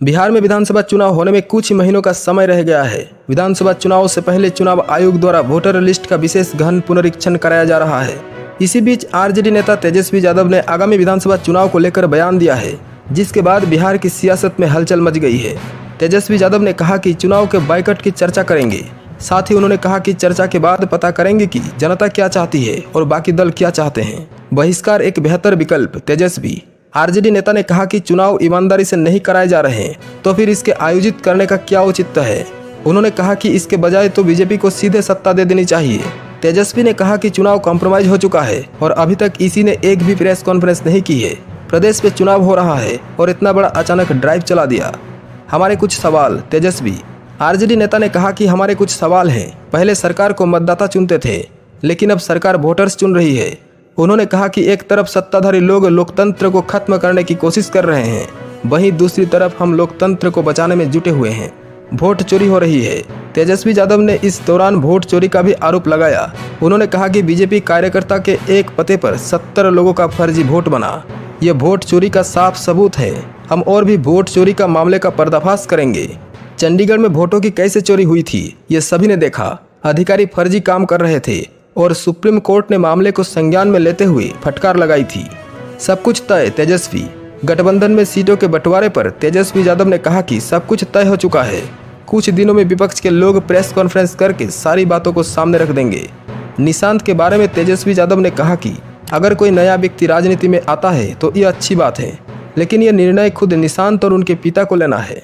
बिहार में विधानसभा चुनाव होने में कुछ ही महीनों का समय रह गया है। विधानसभा चुनाव से पहले चुनाव आयोग द्वारा वोटर लिस्ट का विशेष गहन पुनरीक्षण कराया जा रहा है। इसी बीच आरजेडी नेता तेजस्वी यादव ने आगामी विधानसभा चुनाव को लेकर बयान दिया है, जिसके बाद बिहार की सियासत में हलचल मच गई है। तेजस्वी यादव ने कहा कि चुनाव के बाइकआउट की चर्चा करेंगे। साथ ही उन्होंने कहा कि चर्चा के बाद पता करेंगे कि जनता क्या चाहती है और बाकी दल क्या चाहते हैं। बहिष्कार एक बेहतर विकल्प। तेजस्वी आरजेडी नेता ने कहा कि चुनाव ईमानदारी से नहीं कराए जा रहे हैं, तो फिर इसके आयोजित करने का क्या औचित्य है। उन्होंने कहा कि इसके बजाय तो बीजेपी को सीधे सत्ता दे देनी चाहिए। तेजस्वी ने कहा कि चुनाव कॉम्प्रोमाइज हो चुका है और अभी तक इसी ने एक भी प्रेस कॉन्फ्रेंस नहीं की है। प्रदेश में चुनाव हो रहा है और इतना बड़ा अचानक ड्राइव चला दिया। हमारे कुछ सवाल। तेजस्वी आरजेडी नेता ने कहा कि हमारे कुछ सवाल हैं। पहले सरकार को मतदाता चुनते थे, लेकिन अब सरकार वोटर्स चुन रही है। उन्होंने कहा कि एक तरफ सत्ताधारी लोग लोकतंत्र को खत्म करने की कोशिश कर रहे हैं, वहीं दूसरी तरफ हम लोकतंत्र को बचाने में जुटे हुए हैं। वोट चोरी हो रही है। तेजस्वी यादव ने इस दौरान वोट चोरी का भी आरोप लगाया। उन्होंने कहा कि बीजेपी कार्यकर्ता के एक पते पर 70 लोगों का फर्जी वोट बना। यह वोट चोरी का साफ सबूत है। हम और भी वोट चोरी का मामले का पर्दाफाश करेंगे। चंडीगढ़ में वोटों की कैसे चोरी हुई थी, ये सभी ने देखा। अधिकारी फर्जी काम कर रहे थे और सुप्रीम कोर्ट ने मामले को संज्ञान में लेते हुए फटकार लगाई थी। सब कुछ तय। तेजस्वी गठबंधन में सीटों के बंटवारे पर तेजस्वी यादव ने कहा कि सब कुछ तय हो चुका है। कुछ दिनों में विपक्ष के लोग प्रेस कॉन्फ्रेंस करके सारी बातों को सामने रख देंगे। निशांत के बारे में तेजस्वी यादव ने कहा कि अगर कोई नया व्यक्ति राजनीति में आता है तो ये अच्छी बात है, लेकिन यह निर्णय खुद निशांत और उनके पिता को लेना है।